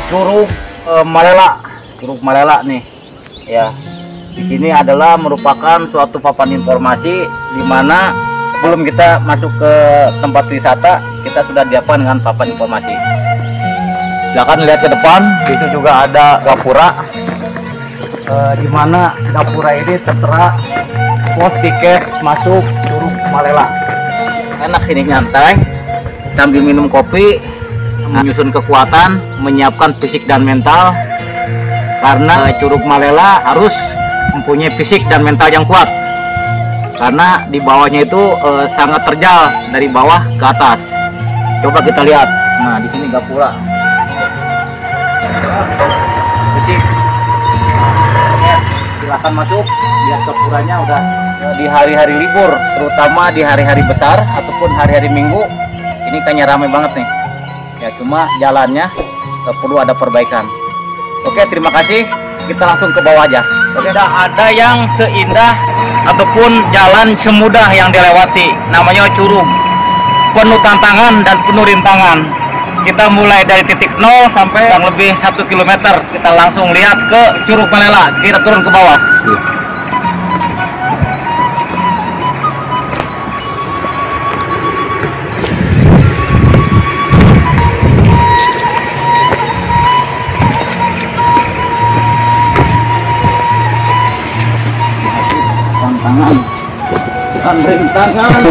Curug Malela. Curug Malela nih ya. Di sini adalah merupakan suatu papan informasi di mana sebelum kita masuk ke tempat wisata kita sudah diapkan dengan papan informasi. Silakan lihat ke depan, di situ juga ada gapura. Di mana gapura ini tertera pos tiket masuk Curug Malela. Enak sini, nyantai sambil minum kopi, menyusun kekuatan, menyiapkan fisik dan mental, karena Curug Malela harus mempunyai fisik dan mental yang kuat karena di bawahnya itu sangat terjal dari bawah ke atas. Coba kita lihat. Nah, di sini gapura fisik. Silakan masuk, lihat gapuranya. Udah di hari-hari libur, terutama di hari-hari besar ataupun hari-hari Minggu, ini kayaknya ramai banget nih ya, cuma jalannya perlu ada perbaikan. Oke, terima kasih, kita langsung ke bawah aja. Oke, tidak ada yang seindah ataupun jalan semudah yang dilewati, namanya curug, penuh tantangan dan penuh rintangan. Kita mulai dari titik 0 sampai kurang lebih 1 km. Kita langsung lihat ke Curug Malela, kita turun ke bawah. Rintangan.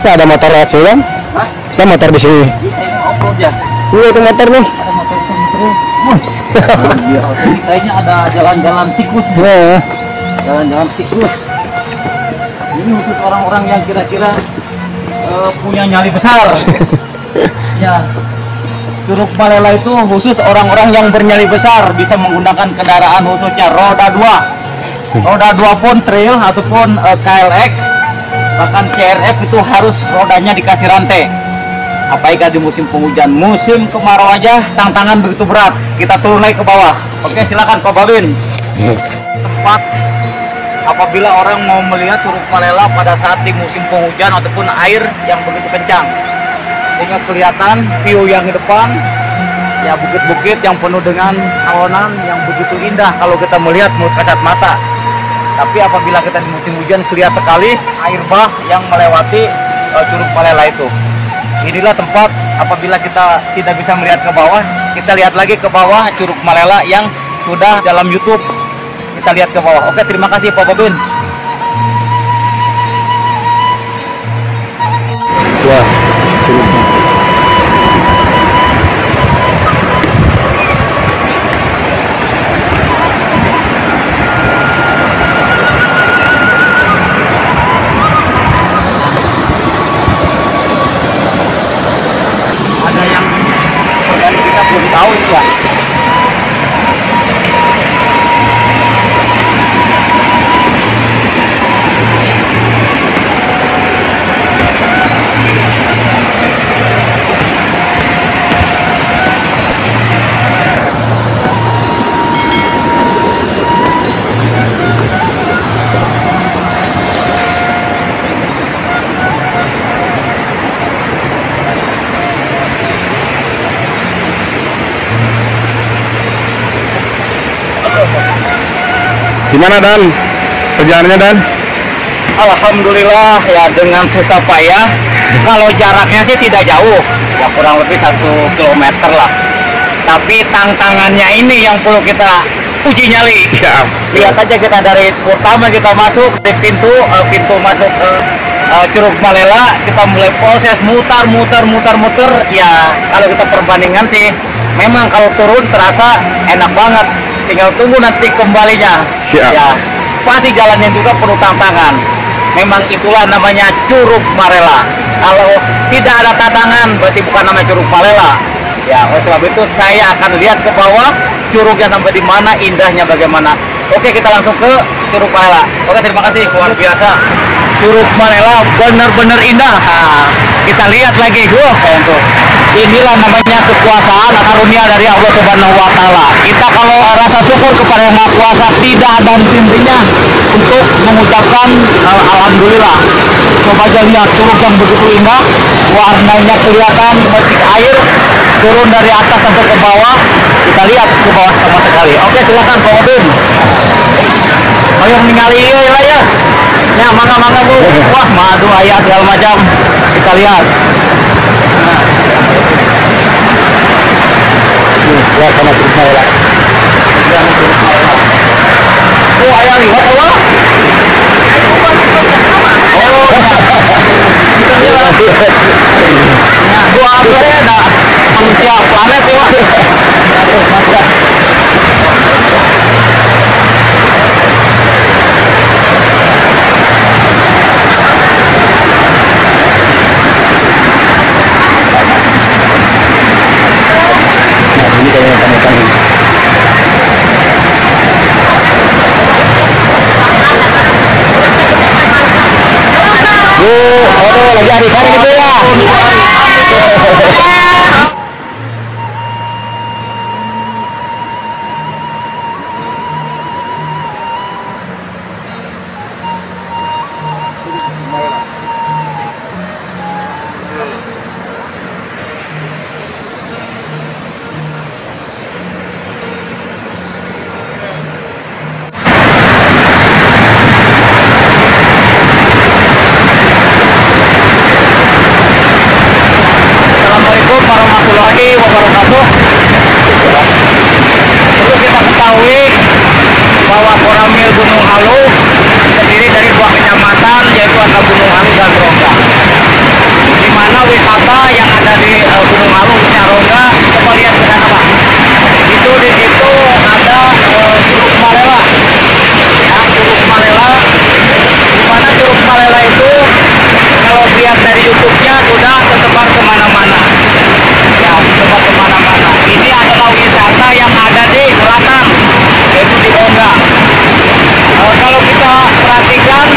Ada motor lewat sini kan? Hah? Ada motor di sini. Bisa ini off-road ya? Iya, itu motor nih. Ada motor sentrum. Ini kayaknya ada jalan-jalan tikus. Nah, Jalan-jalan tikus. Ini khusus orang-orang yang kira-kira punya nyali besar. Ya. Curug Malela itu khusus orang-orang yang bernyali besar, bisa menggunakan kendaraan khususnya roda 2. Roda 2 pun trail ataupun KLX, bahkan CRF itu harus rodanya dikasih rantai. Apalagi di musim penghujan, musim kemarau aja tantangan begitu berat. Kita turun lagi ke bawah. Oke, silakan Pak Babin. Tempat apabila orang mau melihat Curug Malela pada saat di musim penghujan ataupun air yang begitu kencang, sehingga kelihatan view yang di depan ya, bukit-bukit yang penuh dengan awanan yang begitu indah kalau kita melihat menurut kasat mata. Tapi apabila kita di musim hujan, kelihatan sekali air bah yang melewati Curug Malela itu. Inilah tempat apabila kita tidak bisa melihat ke bawah, kita lihat lagi ke bawah Curug Malela yang sudah dalam YouTube. Kita lihat ke bawah. Oke, terima kasih Pak Babin. ya, curugnya. Tahu itu ya. Gimana Dan? Perjalanannya Dan? Alhamdulillah ya, dengan susah payah. Kalau jaraknya sih tidak jauh, ya kurang lebih 1 kilometer lah. Tapi tantangannya ini yang perlu kita uji nyali. Siap. Lihat aja kita dari pertama kita masuk di pintu masuk ke Curug Malela, kita mulai proses mutar. Ya kalau kita perbandingan sih, memang kalau turun terasa enak banget. Tinggal tunggu nanti kembalinya. Siap. Ya, pasti jalannya juga penuh tantangan. Memang itulah namanya Curug Malela. Kalau tidak ada tantangan, berarti bukan namanya Curug Malela. Ya, oleh sebab itu saya akan lihat ke bawah curugnya sampai di mana, indahnya bagaimana. Oke, kita langsung ke Curug Malela. Oke, terima kasih, luar biasa. Curug Malela benar-benar indah. Nah, kita lihat lagi, tuh. Inilah namanya kekuasaan karunia dari Allah Subhanahu wa Ta'ala. Kita kalau rasa syukur kepada Yang Maha Kuasa tidak ada henti-hentinya untuk mengucapkan alhamdulillah. Coba aja lihat curug yang begitu indah, warnanya kelihatan, metik air turun dari atas sampai ke bawah, kita lihat ke bawah sama sekali. Oke, silakan Pak Odin. Ayo ningali ieu lah ya. Ya, mangga-mangga Bu. Wah, madu ayah segala macam. Kita lihat. Ya sama cerita lah. Oh, ayah lihat apa? Oh, kita lihat. Nah, gua ada manusia planet ya. Ini kayaknya sama-sama. Aduh, lagi arisan gitu ya. Assalamualaikum warahmatullahi wabarakatuh. Perlu kita ketahui bahwa Koramil Gunung Halu terdiri dari dua kecamatan, yaitu ada Gunung Halu dan Rongga. Di mana wisata yang ada di Gunung Halu, khususnya Rongga, coba lihat ke sana Pak. Itu di situ ada Curug Malela. Ya, Curug Malela. Di mana Curug Malela itu kalau lihat dari YouTube-nya sudah tersebar kemana-mana. Ya, tersebar kemana-mana. Ini adalah wisata yang ada di selatan, yaitu di Rongga. Kalau kita perhatikan,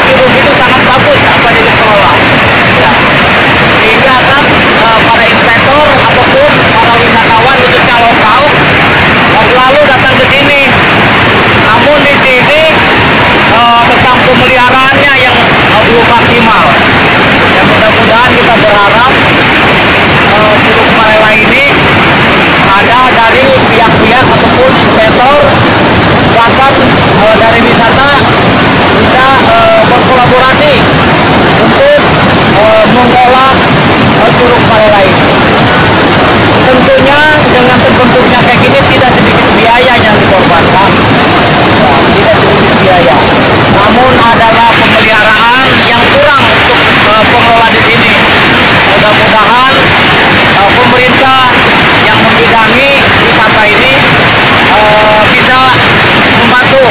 curug itu sangat bagus apa yang dikelola. Ya. Sehingga kan para investor ataupun para wisatawan khususnya lokal selalu datang ke sini. Namun di sini tentang pemeliharaannya yang belum maksimal. Dan mudah-mudahan kita berharap Curug Malela ini ada dari pihak-pihak ataupun investor, bahkan dari wisata bisa berkolaborasi untuk mengolah Curug Malela ini. Tentunya dengan terbentuknya kayak gini tidak sedikit biaya yang dikorbankan. Tidak sedikit biaya, namun adalah pemeliharaan yang kurang untuk pengelola di sini. Mudah-mudahan pemerintah yang membidangi wisata ini bisa membantu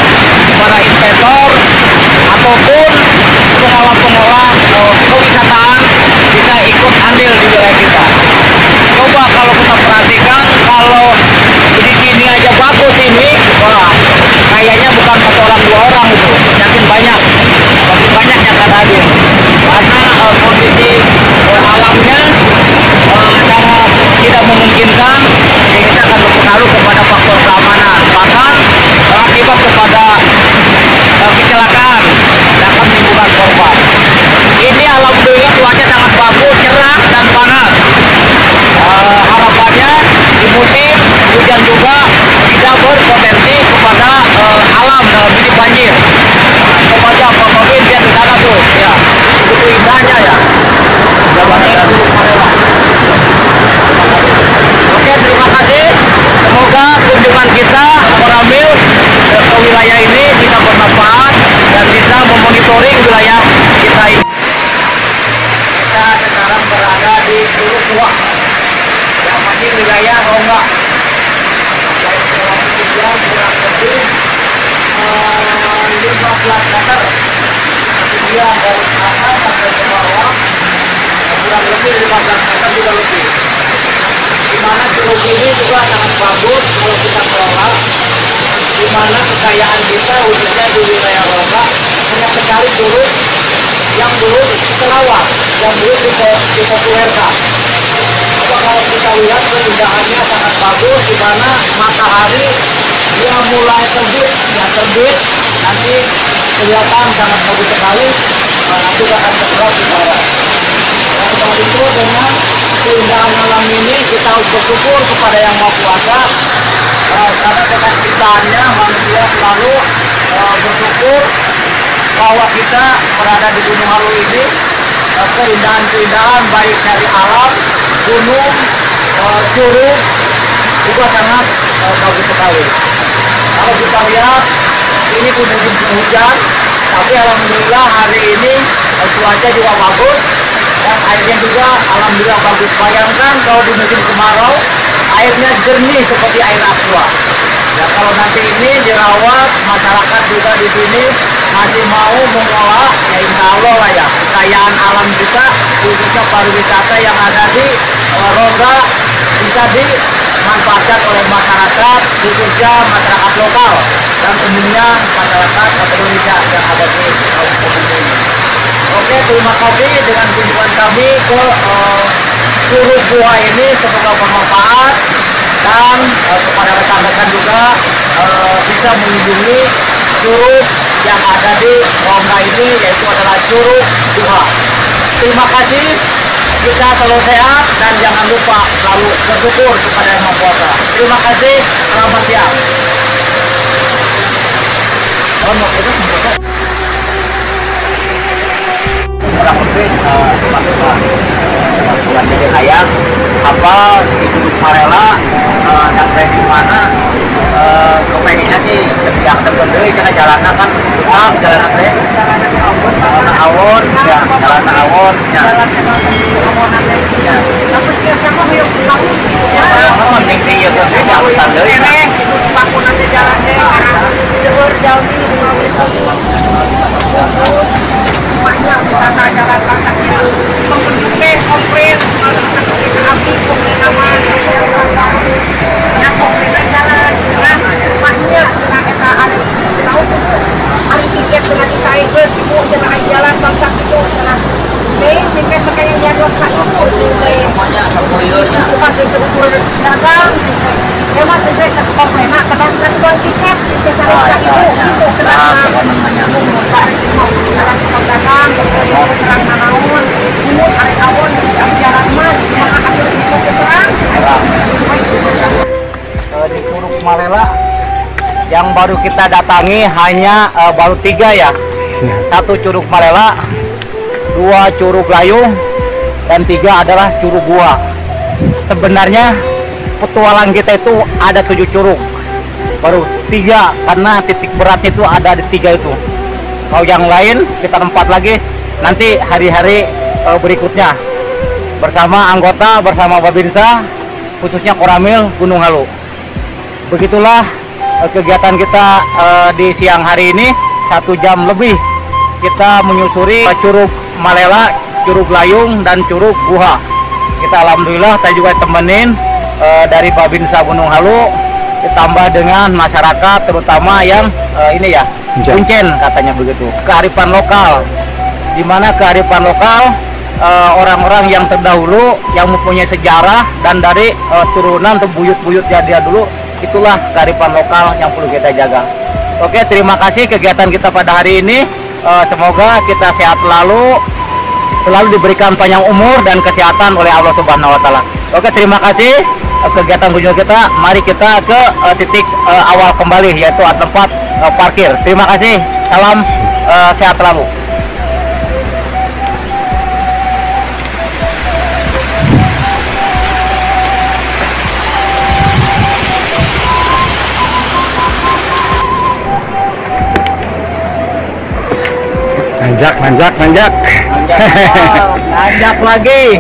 para investor ataupun pengelola-pengelola kewisataan bisa ikut andil di wilayah kita. Coba kalau kita perhatikan, kalau di sini aja bagus ini, wah, kayaknya bukan satu orang dua orang itu, makin banyak yang akan hadir. Karena kondisi alamnya sangat tidak memungkinkan, sehingga akan berpengaruh kepada faktor keamanan, bahkan akibat kepada kecelakaan dan akan menimbulkan korban. Ini alhamdulillah cuaca sangat bagus, cerah dan panas. Harapannya di musim hujan juga tidak berpotensi kepada alam dalam ini banjir. Coba aja Pak Pemimpin lihat di sana tuh, ya begitu indahnya ya. Jalannya Curug Malela. Oke, terima kasih. Semoga kunjungan kita Koramil ke wilayah ini bisa bermanfaat dan bisa memonitoring wilayah kita ini. Kita sekarang berada di Curug Tua, yang masih wilayah Rongga. Kurang lebih 15 meter ketinggian dari atas sampai ke bawah, kurang lebih 15 meter juga lebih. Di mana curug ini juga sangat bagus kalau kita kelola, di mana kekayaan kita khususnya di wilayah Rongga banyak sekali curug yang belum terawat, yang belum dipopulerkan. Coba kalau kita lihat keindahannya sangat bagus, di mana matahari dia mulai terbit, nanti kelihatan sangat bagus sekali. Nanti akan terlihat di bawah. Nah, setelah itu dengan keindahan alam ini kita bersyukur kepada Yang Maha Kuasa, karena dengan ciptaannya manusia selalu bersyukur bahwa kita berada di Gunung Halu ini. Keindahan-keindahan baik dari alam, gunung, curug juga sangat bagus sekali. Kalau kita lihat ini musim hujan, tapi alhamdulillah hari ini cuaca juga bagus dan airnya juga alhamdulillah bagus. Bayangkan kalau di musim kemarau airnya jernih seperti air aqua. Ya kalau nanti ini dirawat, masyarakat juga di sini masih mau mengolah, ya insya Allah lah ya, kekayaan alam kita khususnya pariwisata yang ada di Rongga bisa dimanfaatkan oleh masyarakat, khususnya masyarakat lokal dan umumnya masyarakat Indonesia yang ada di kampung ini. Oke, terima kasih dengan kunjungan kami ke Curug Gua ini, semoga bermanfaat dan kepada rekan-rekan juga bisa mengunjungi curug yang ada di Rongga ini, yaitu adalah Curug Gua. Terima kasih, kita selalu sehat dan jangan lupa selalu bersyukur kepada Yang Maha Kuasa. Terima kasih, selamat siang. Kurang lebih bulan jadi ayam apa di Curug Marela dan saya di mana kepengennya sih yang terbentuk karena jalannya kan susah, jalanan teh jalanan awon ya, jalanan awon ya, tapi biasa mah yang pulang ya mending di ya bos ya urusan deui itu bangunan di jalan teh karena seueur jauh banyak wisata jalan kaki pengunjung teh komplit api komplit aman ya komplit jalan dengan rumahnya dengan eta ada tahu hari tiket dengan kita itu ibu jangan jalan bangsa itu jangan tiket pakai yang jadwal itu semuanya semuanya bukan ukur dagang emang sesuai komplena kadang kan tiket biasa itu kenapa dagang terang naon umur hari awon jalan mah di Curug Marela yang baru kita datangi hanya baru 3 ya. 1 Curug Marela, 2 Curug Layung, dan 3 adalah Curug Gua. Sebenarnya petualang kita itu ada 7 curug, baru 3 karena titik beratnya itu ada di 3 itu. Kalau yang lain kita 4 lagi nanti hari-hari berikutnya bersama anggota, bersama Babinsa, khususnya Koramil Gunung Halu. Begitulah kegiatan kita di siang hari ini. 1 jam lebih kita menyusuri Curug Marela, Curug Layung, dan Curug Gua. Kita alhamdulillah tadi juga temenin dari Babinsa Gunung Halu, ditambah dengan masyarakat terutama yang ini ya Kuncen katanya begitu, kearifan lokal, di mana kearifan lokal orang-orang yang terdahulu yang mempunyai sejarah dan dari turunan atau buyut-buyut dia dulu, itulah kearifan lokal yang perlu kita jaga. Oke, terima kasih kegiatan kita pada hari ini. Semoga kita sehat selalu diberikan panjang umur dan kesehatan oleh Allah Subhanahu Wa Taala. Oke, terima kasih kegiatan kunjungan kita. Mari kita ke titik awal kembali, yaitu tempat parkir. Terima kasih. Salam sehat selalu. Nanjak lagi.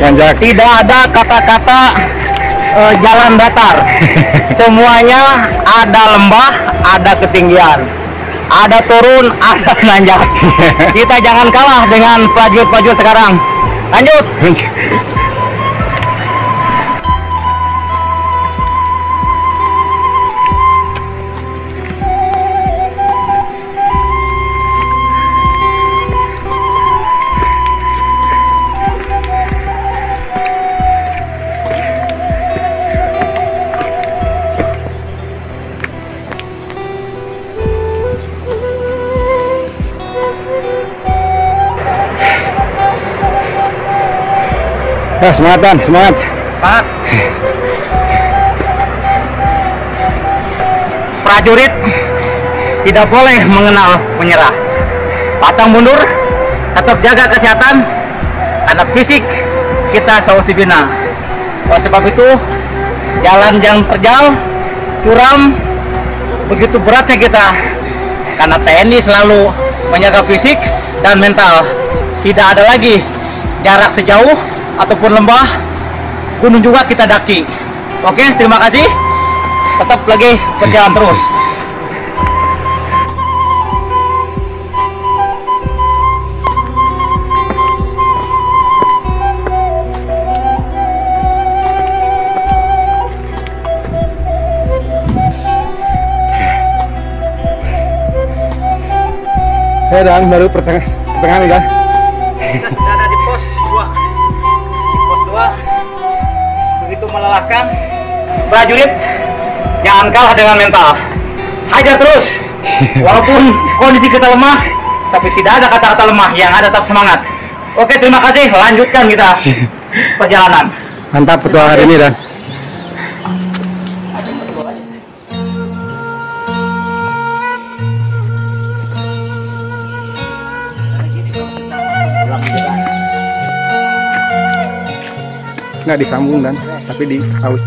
Nanjak. Tidak ada kata-kata jalan datar. Semuanya ada lembah, ada ketinggian, ada turun, ada nanjak. Kita jangan kalah dengan prajurit-prajurit sekarang. Lanjut. Semangat Dan, semangat. Semangat. Prajurit tidak boleh mengenal menyerah. Pantang mundur, tetap jaga kesehatan, karena fisik kita harus dibina. Oleh sebab itu, jalan yang terjal, curam, begitu beratnya kita. Karena TNI selalu menjaga fisik dan mental. Tidak ada lagi jarak sejauh ataupun lembah, gunung juga kita daki. Oke, terima kasih. Tetap lagi berjalan terus. Ya Dan, baru pertengahan nih Dan. Kita sudah ada di pos 2. Di pos 2 begitu melelahkan. Prajurit jangan kalah dengan mental. Hajar terus. Walaupun kondisi kita lemah, tapi tidak ada kata-kata lemah, yang ada tetap semangat. Oke, terima kasih. Lanjutkan kita perjalanan. Mantap petualangan hari ini Dan. Nggak disambung Dan, tapi di haus.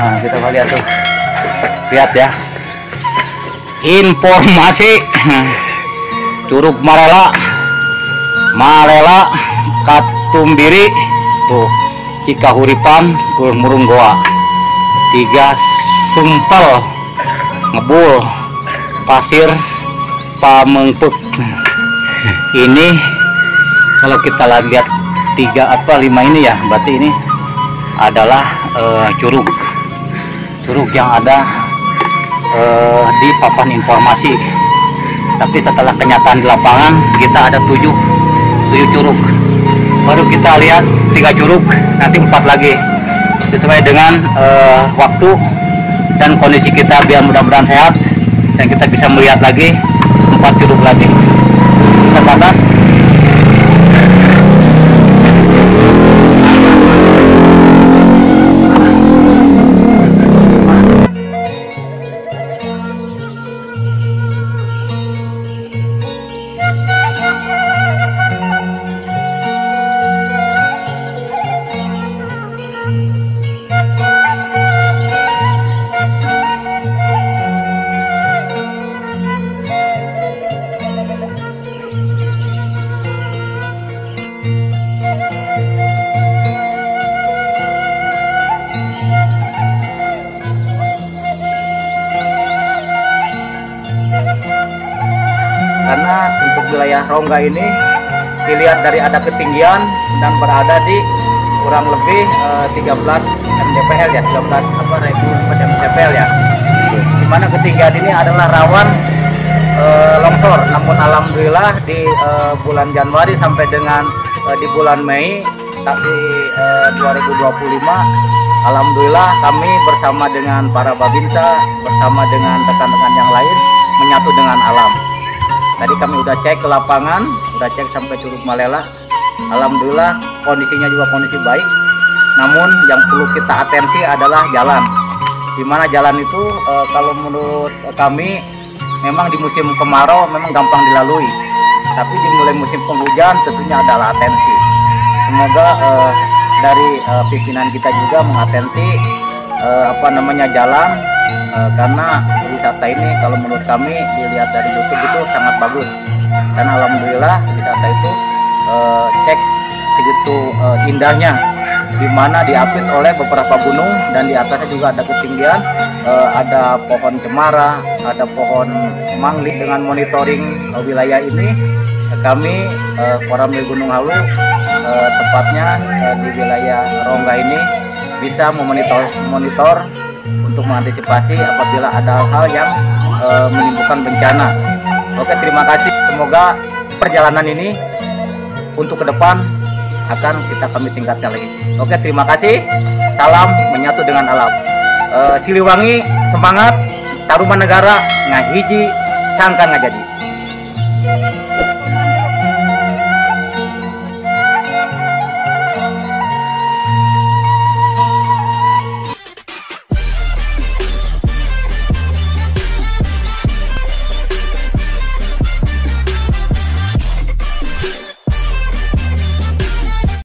Nah, kita lihat tuh, lihat ya, informasi Curug Malela, Katumbiri, tuh Cikahuripan, Murung Goa, 3 Sumpel, Ngebul, Pasir, Pamengpek. Ini kalau kita lihat 5 ini ya, berarti ini adalah curug yang ada di papan informasi. Tapi setelah kenyataan di lapangan, kita ada 7 curug. Baru kita lihat 3 curug, nanti 4 lagi sesuai dengan waktu dan kondisi kita, biar mudah-mudahan sehat dan kita bisa melihat lagi 4 curug lagi. Kita ke atas. Karena untuk wilayah Rongga ini dilihat dari ada ketinggian dan berada di kurang lebih 13 mdpl ya, 13 mdpl ya. Dimana ketinggian ini adalah rawan longsor. Namun alhamdulillah di bulan Januari sampai dengan di bulan Mei tapi 2025, alhamdulillah kami bersama dengan para Babinsa, bersama dengan rekan-rekan yang lain menyatu dengan alam. Tadi kami udah cek ke lapangan, udah cek sampai Curug Malela. Alhamdulillah kondisinya juga kondisi baik. Namun yang perlu kita atensi adalah jalan. Dimana jalan itu kalau menurut kami memang di musim kemarau memang gampang dilalui. Tapi dimulai musim penghujan tentunya adalah atensi. Semoga dari pimpinan kita juga mengatensi jalan. Karena wisata ini kalau menurut kami dilihat dari YouTube itu sangat bagus, dan alhamdulillah wisata itu cek segitu indahnya di mana diapit oleh beberapa gunung dan di atasnya juga ada ketinggian, ada pohon cemara, ada pohon mangli. Dengan monitoring wilayah ini, kami Koramil Gunung Halu, tepatnya di wilayah Rongga ini, bisa memonitor untuk mengantisipasi apabila ada hal-hal yang menimbulkan bencana. Oke, terima kasih. Semoga perjalanan ini untuk ke depan akan kami tingkatkan lagi. Oke, terima kasih. Salam menyatu dengan alam. Siliwangi semangat, Taruman Negara ngahiji sangkan ngajadi.